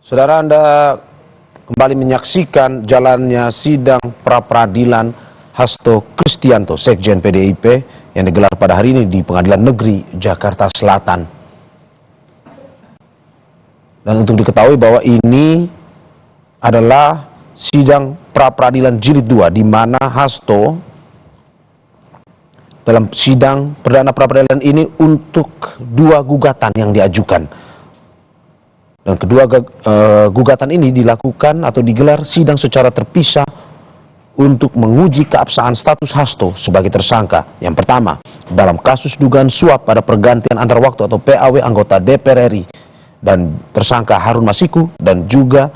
Saudara, Anda kembali menyaksikan jalannya sidang pra-peradilan Hasto Kristianto, Sekjen PDIP, yang digelar pada hari ini di Pengadilan Negeri Jakarta Selatan. Dan untuk diketahui bahwa ini adalah sidang pra-peradilan jilid 2, di mana Hasto dalam sidang perdana pra-peradilan ini untuk 2 gugatan yang diajukan. Dan kedua gugatan ini dilakukan atau digelar sidang secara terpisah untuk menguji keabsahan status Hasto sebagai tersangka. Yang pertama, dalam kasus dugaan suap pada pergantian antar waktu atau PAW anggota DPR RI dan tersangka Harun Masiku, dan juga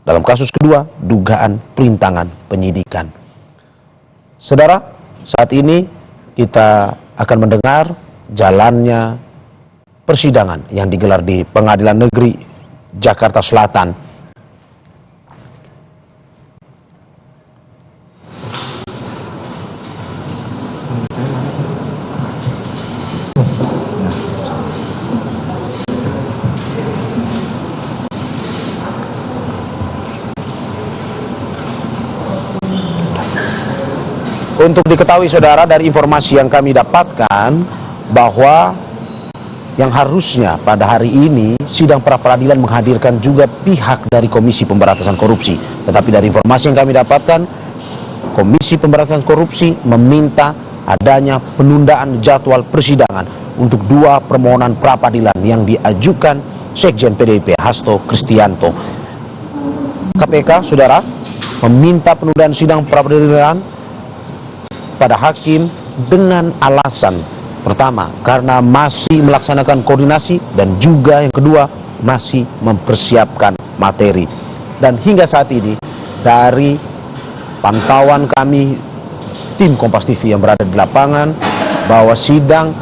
dalam kasus kedua, dugaan perintangan penyidikan. Saudara, saat ini kita akan mendengar jalannya persidangan yang digelar di Pengadilan Negeri Jakarta Selatan. Untuk diketahui saudara, dari informasi yang kami dapatkan bahwa yang harusnya pada hari ini sidang pra-peradilan menghadirkan juga pihak dari Komisi Pemberantasan Korupsi. Tetapi dari informasi yang kami dapatkan, Komisi Pemberantasan Korupsi meminta adanya penundaan jadwal persidangan untuk 2 permohonan pra-peradilan yang diajukan Sekjen PDIP Hasto Kristianto. KPK, saudara, meminta penundaan sidang pra-peradilan pada hakim dengan alasan pertama, karena masih melaksanakan koordinasi, dan juga yang kedua, masih mempersiapkan materi. Dan hingga saat ini, dari pantauan kami, tim Kompas TV yang berada di lapangan, bahwa sidang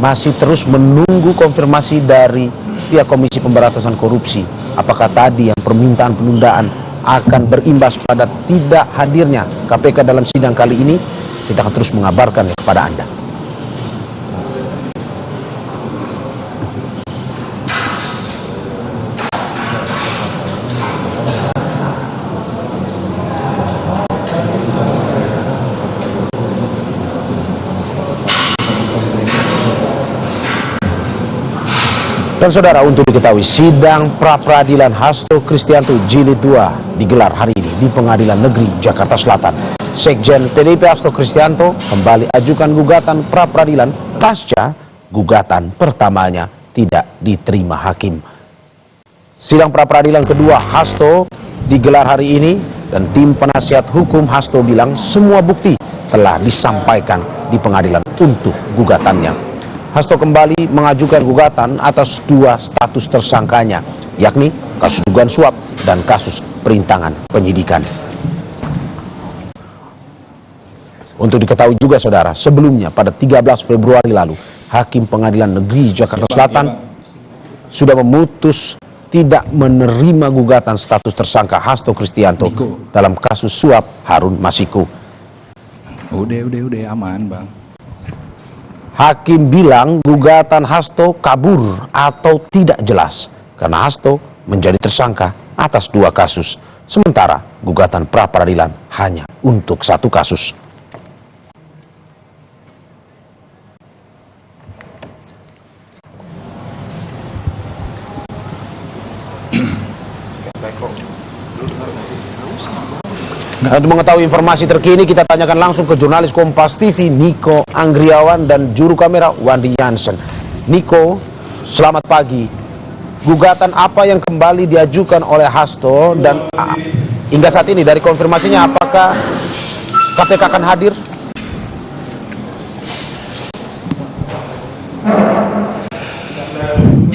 masih terus menunggu konfirmasi dari pihak Komisi Pemberantasan Korupsi. Apakah tadi yang permintaan penundaan akan berimbas pada tidak hadirnya KPK dalam sidang kali ini? Kita akan terus mengabarkan kepada Anda. Dan saudara, untuk diketahui, sidang pra-peradilan Hasto Kristianto jilid 2 digelar hari ini di Pengadilan Negeri Jakarta Selatan. Sekjen PDIP Hasto Kristianto kembali ajukan gugatan pra-peradilan pasca gugatan pertamanya tidak diterima hakim. Sidang pra-peradilan kedua Hasto digelar hari ini, dan tim penasihat hukum Hasto bilang semua bukti telah disampaikan di pengadilan untuk gugatannya. Hasto kembali mengajukan gugatan atas 2 status tersangkanya, yakni kasus dugaan suap dan kasus perintangan penyidikan. Untuk diketahui juga saudara, sebelumnya pada 13 Februari lalu, Hakim Pengadilan Negeri Jakarta Selatan sudah memutus tidak menerima gugatan status tersangka Hasto Kristianto dalam kasus suap Harun Masiku. Udah aman, Bang. Hakim bilang gugatan Hasto kabur atau tidak jelas karena Hasto menjadi tersangka atas 2 kasus, sementara gugatan pra-peradilan hanya untuk 1 kasus. Untuk mengetahui informasi terkini, kita tanyakan langsung ke jurnalis Kompas TV Niko Anggriawan dan juru kamera Wandi Jansen. Niko, selamat pagi. Gugatan apa yang kembali diajukan oleh Hasto, dan hingga saat ini dari konfirmasinya apakah KPK akan hadir?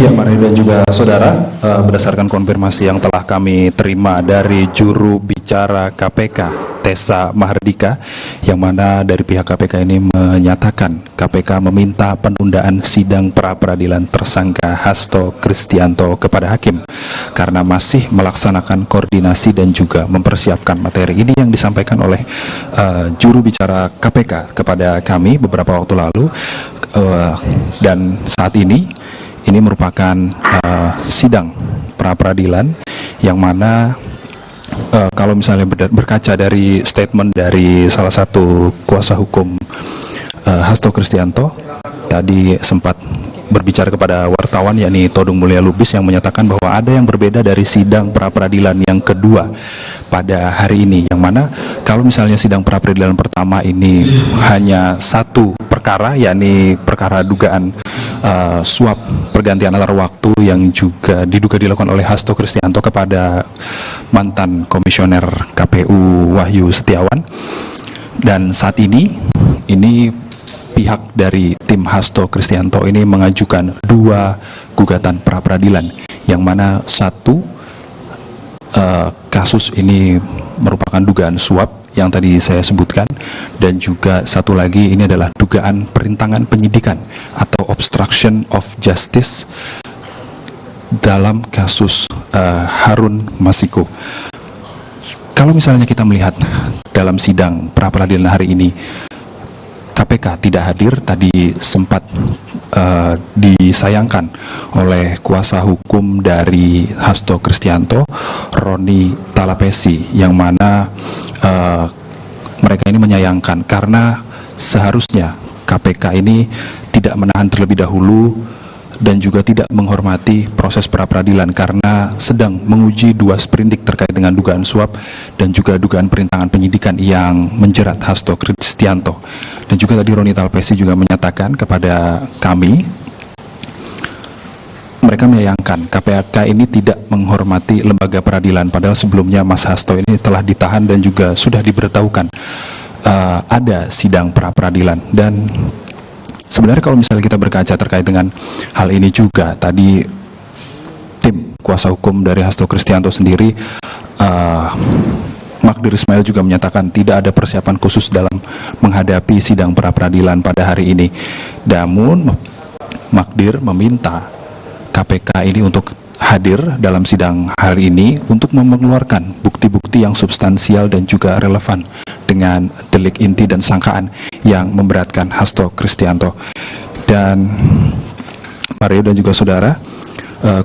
Ya, Mari dan juga saudara, berdasarkan konfirmasi yang telah kami terima dari juru bicara KPK, Tessa Mahardika, yang mana dari pihak KPK ini menyatakan KPK meminta penundaan sidang pra-peradilan tersangka Hasto Kristianto kepada hakim karena masih melaksanakan koordinasi dan juga mempersiapkan materi. Ini yang disampaikan oleh juru bicara KPK kepada kami beberapa waktu lalu, dan saat ini ini merupakan sidang pra-peradilan yang mana kalau misalnya berkaca dari statement dari salah satu kuasa hukum Hasto Kristianto tadi sempat berbicara kepada wartawan, yakni Todung Mulya Lubis, yang menyatakan bahwa ada yang berbeda dari sidang pra-peradilan yang kedua pada hari ini, yang mana kalau misalnya sidang pra-peradilan pertama ini hanya satu perkara, yakni perkara dugaan suap pergantian antar waktu yang juga diduga dilakukan oleh Hasto Kristianto kepada mantan komisioner KPU Wahyu Setiawan, dan saat ini pihak dari tim Hasto Kristianto ini mengajukan 2 gugatan pra-peradilan, yang mana satu kasus ini merupakan dugaan suap yang tadi saya sebutkan, dan juga satu lagi ini adalah dugaan perintangan penyidikan atau obstruction of justice dalam kasus Harun Masiku. Kalau misalnya kita melihat dalam sidang pra-peradilan hari ini, KPK tidak hadir, tadi sempat disayangkan oleh kuasa hukum dari Hasto Kristianto, Roni Talapesi, yang mana mereka ini menyayangkan karena seharusnya KPK ini tidak menahan terlebih dahulu dan juga tidak menghormati proses pra-peradilan karena sedang menguji 2 sprindik terkait dengan dugaan suap dan juga dugaan perintangan penyidikan yang menjerat Hasto Kristianto. Dan juga tadi Roni Talapesi juga menyatakan kepada kami, mereka menyayangkan KPK ini tidak menghormati lembaga peradilan, padahal sebelumnya Mas Hasto ini telah ditahan dan juga sudah diberitahukan ada sidang pra-peradilan. Dan sebenarnya kalau misalnya kita berkaca terkait dengan hal ini juga, tadi tim kuasa hukum dari Hasto Kristianto sendiri, Magdir Ismail juga menyatakan tidak ada persiapan khusus dalam menghadapi sidang pra-peradilan pada hari ini. Namun Magdir meminta KPK ini untuk hadir dalam sidang hari ini untuk mengeluarkan bukti-bukti yang substansial dan juga relevan dengan delik inti dan sangkaan yang memberatkan Hasto Kristianto. Dan Mario dan juga saudara,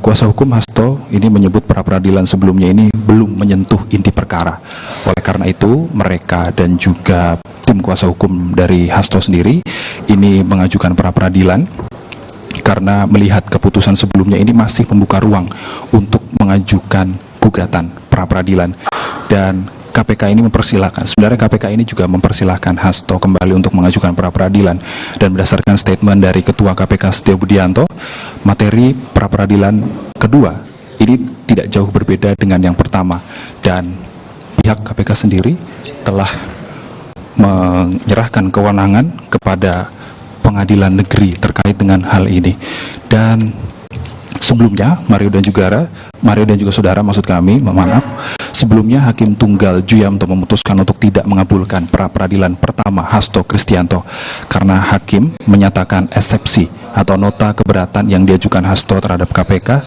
kuasa hukum Hasto ini menyebut pra-peradilan sebelumnya ini belum menyentuh inti perkara. Oleh karena itu, mereka dan juga tim kuasa hukum dari Hasto sendiri ini mengajukan pra-peradilan karena melihat keputusan sebelumnya ini masih membuka ruang untuk mengajukan gugatan pra-peradilan. Dan KPK ini mempersilahkan, sebenarnya KPK ini juga mempersilahkan Hasto kembali untuk mengajukan pra-peradilan. Dan berdasarkan statement dari Ketua KPK Setio Budianto, materi pra-peradilan kedua ini tidak jauh berbeda dengan yang pertama, dan pihak KPK sendiri telah menyerahkan kewenangan kepada pengadilan negeri terkait dengan hal ini. Dan sebelumnya Mario dan juga saudara, maksud kami, maaf, sebelumnya Hakim Tunggal Juyamto memutuskan untuk tidak mengabulkan pra-peradilan pertama Hasto Kristianto karena Hakim menyatakan eksepsi atau nota keberatan yang diajukan Hasto terhadap KPK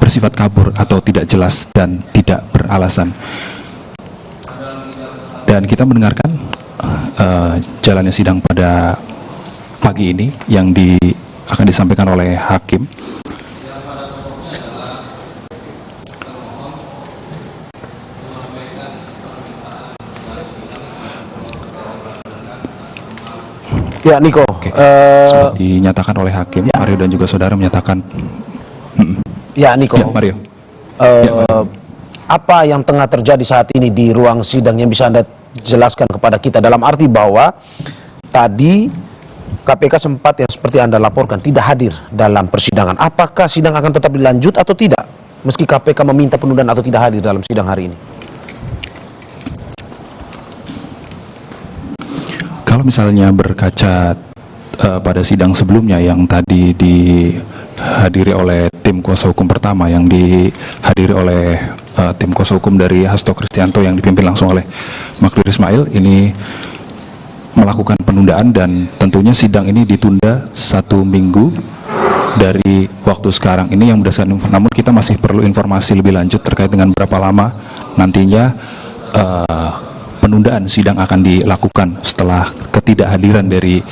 bersifat kabur atau tidak jelas dan tidak beralasan. Dan kita mendengarkan jalannya sidang pada pagi ini yang akan disampaikan oleh Hakim. Ya, Niko. Seperti dinyatakan oleh Hakim, ya. Mario dan juga saudara menyatakan. Ya, Niko. Ya, Mario. Apa yang tengah terjadi saat ini di ruang sidang yang bisa Anda jelaskan kepada kita, dalam arti bahwa tadi KPK sempat yang seperti Anda laporkan tidak hadir dalam persidangan. Apakah sidang akan tetap dilanjut atau tidak, meski KPK meminta penundaan atau tidak hadir dalam sidang hari ini? Kalau misalnya berkaca pada sidang sebelumnya yang tadi dihadiri oleh tim kuasa hukum pertama, yang dihadiri oleh tim kuasa hukum dari Hasto Kristianto yang dipimpin langsung oleh Magdir Ismail, ini melakukan penundaan, dan tentunya sidang ini ditunda 1 minggu dari waktu sekarang ini yang berdasarkan, namun kita masih perlu informasi lebih lanjut terkait dengan berapa lama nantinya penundaan sidang akan dilakukan setelah ketidakhadiran dari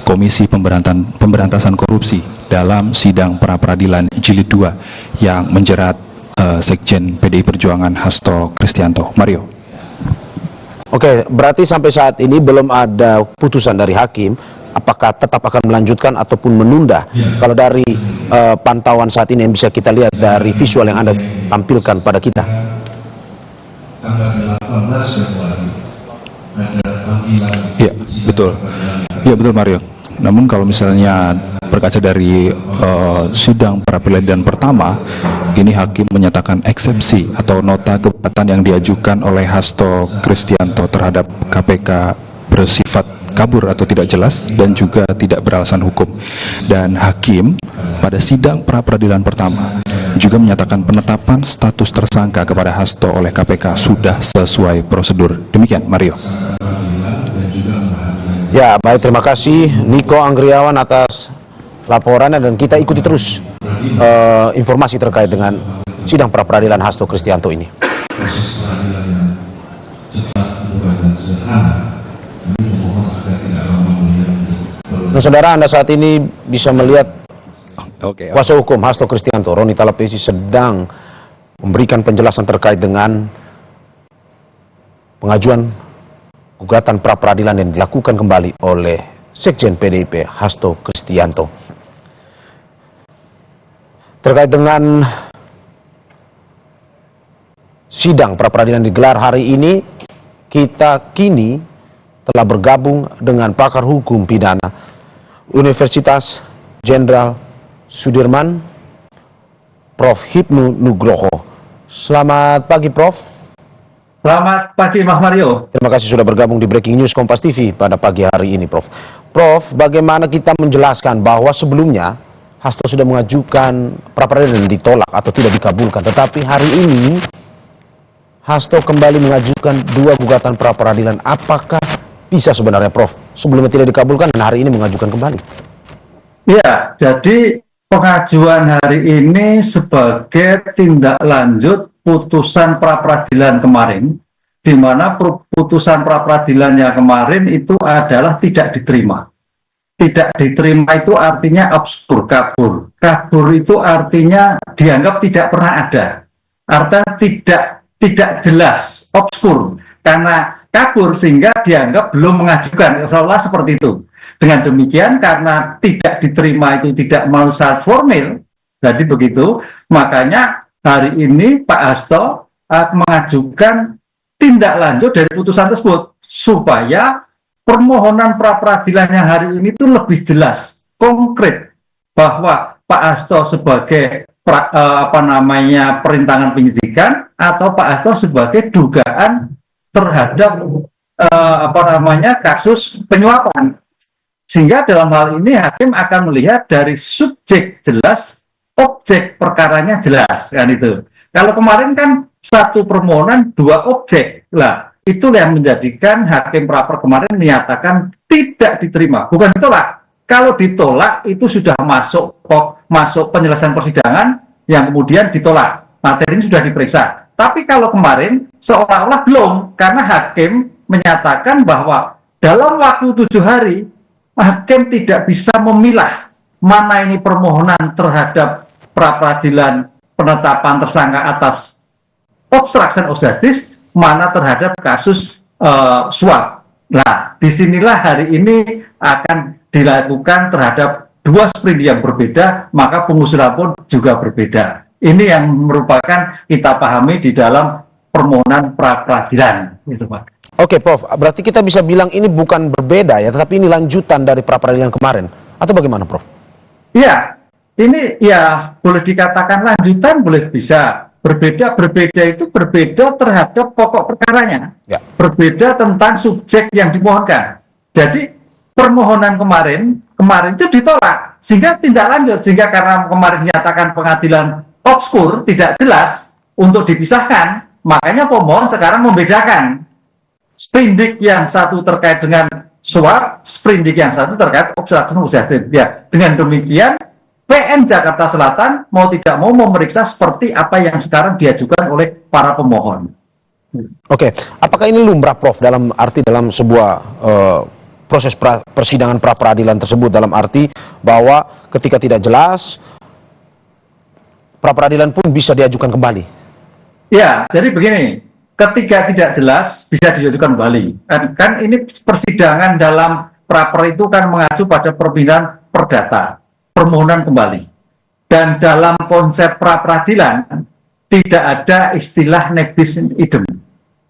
Komisi Pemberantasan Korupsi dalam sidang pra-peradilan jilid 2 yang menjerat Sekjen PDI Perjuangan Hasto Kristianto. Mario. Oke, berarti sampai saat ini belum ada putusan dari hakim apakah tetap akan melanjutkan ataupun menunda. Kalau dari pantauan saat ini yang bisa kita lihat dari visual yang Anda tampilkan pada kita. Tanggal 18 Februari ada panggilan. Iya, betul. Iya, betul Mario. Namun kalau misalnya berkaca dari sidang pra-peradilan pertama, ini hakim menyatakan eksepsi atau nota keberatan yang diajukan oleh Hasto Kristianto terhadap KPK bersifat kabur atau tidak jelas dan juga tidak beralasan hukum. Dan hakim pada sidang pra-peradilan pertama juga menyatakan penetapan status tersangka kepada Hasto oleh KPK sudah sesuai prosedur. Demikian Mario. Ya, baik, terima kasih Niko Anggriawan atas laporannya, dan kita ikuti terus informasi terkait dengan sidang pra-peradilan Hasto Kristianto ini. Proses peradilan yang cepat, mudah dan sederhana. Kami memohon agar tidak lama melihat. Nah, saudara, Anda saat ini bisa melihat Oke. kuasa hukum Hasto Kristianto, Roni Talapesi, sedang memberikan penjelasan terkait dengan pengajuan gugatan pra-peradilan yang dilakukan kembali oleh Sekjen PDIP Hasto Kristianto. Terkait dengan sidang pra-peradilan digelar hari ini, kita kini telah bergabung dengan pakar hukum pidana Universitas Jenderal Sudirman, Prof. Hipnu Nugroho. Selamat pagi, Prof. Selamat pagi Mas Mario. Terima kasih sudah bergabung di Breaking News Kompas TV pada pagi hari ini, Prof. Prof, bagaimana kita menjelaskan bahwa sebelumnya Hasto sudah mengajukan pra-peradilan ditolak atau tidak dikabulkan, tetapi hari ini Hasto kembali mengajukan 2 gugatan pra-peradilan. Apakah bisa sebenarnya, Prof, sebelumnya tidak dikabulkan dan hari ini mengajukan kembali? Ya, jadi pengajuan hari ini sebagai tindak lanjut putusan pra-peradilan kemarin, di mana putusan pra-peradilannya kemarin itu adalah tidak diterima. Tidak diterima itu artinya obskur, kabur. Kabur itu artinya dianggap tidak pernah ada. Artinya tidak jelas, obskur. Karena kabur sehingga dianggap belum mengajukan, seolah seperti itu. Dengan demikian, karena tidak diterima itu tidak mau syarat formil, jadi begitu, makanya hari ini Pak Hasto mengajukan tindak lanjut dari putusan tersebut supaya permohonan pra-peradilan yang hari ini itu lebih jelas, konkret, bahwa Pak Hasto sebagai perintangan penyidikan atau Pak Hasto sebagai dugaan terhadap kasus penyuapan. Sehingga dalam hal ini hakim akan melihat dari subjek jelas, objek perkaranya jelas, kan itu. Kalau kemarin kan satu permohonan 2 objek, lah itu yang menjadikan hakim pra-per kemarin menyatakan tidak diterima, bukan ditolak. Kalau ditolak itu sudah masuk penyelesaian persidangan yang kemudian ditolak, materi ini sudah diperiksa. Tapi kalau kemarin seolah-olah belum, karena hakim menyatakan bahwa dalam waktu 7 hari hakim tidak bisa memilah mana ini permohonan terhadap pra-peradilan penetapan tersangka atas obstruction of justice, mana terhadap kasus suap. Nah, disinilah hari ini akan dilakukan terhadap 2 sprindik yang berbeda, maka pengusulan pun juga berbeda. Ini yang merupakan kita pahami di dalam permohonan pra-peradilan, gitu Pak. Oke, Prof, berarti kita bisa bilang ini bukan berbeda ya, tetapi ini lanjutan dari pra-peradilan kemarin, atau bagaimana, Prof? Iya, ini ya boleh dikatakan lanjutan, boleh bisa. Berbeda itu berbeda terhadap pokok perkaranya. Ya. Berbeda tentang subjek yang dimohonkan. Jadi permohonan kemarin itu ditolak, sehingga tindak lanjut, sehingga karena kemarin dinyatakan pengadilan obskur, tidak jelas untuk dipisahkan, makanya pemohon sekarang membedakan sprindik yang satu terkait dengan suap, sprindik yang satu terkait obstruction of justice. Ya, dengan demikian PN Jakarta Selatan mau tidak mau memeriksa seperti apa yang sekarang diajukan oleh para pemohon. Oke, apakah ini lumrah, Prof, dalam sebuah proses persidangan pra-peradilan tersebut, dalam arti bahwa ketika tidak jelas, pra-peradilan pun bisa diajukan kembali. Ya, jadi begini, ketika tidak jelas bisa diajukan kembali. Kan ini persidangan dalam pra-per itu kan mengacu pada permintaan perdata, permohonan kembali. Dan dalam konsep pra-peradilan tidak ada istilah nec bis in idem.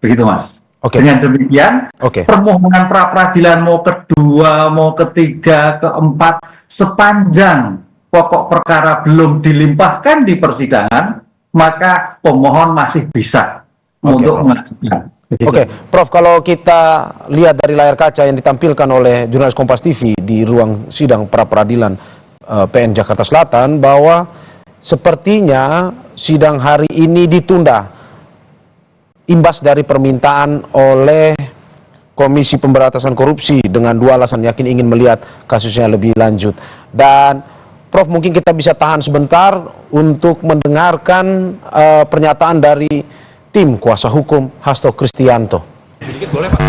Begitu, Mas. Oke. Dengan demikian, permohonan pra-peradilan mau kedua, mau ketiga, keempat, sepanjang pokok perkara belum dilimpahkan di persidangan, maka pemohon masih bisa untuk mengajukan. Oke, Prof, kalau kita lihat dari layar kaca yang ditampilkan oleh jurnalis Kompas TV di ruang sidang pra-peradilan PN Jakarta Selatan, bahwa sepertinya sidang hari ini ditunda imbas dari permintaan oleh Komisi Pemberantasan Korupsi dengan dua alasan, yakin ingin melihat kasusnya lebih lanjut. Dan Prof, mungkin kita bisa tahan sebentar untuk mendengarkan pernyataan dari tim kuasa hukum Hasto Kristianto. Sedikit boleh, Pak?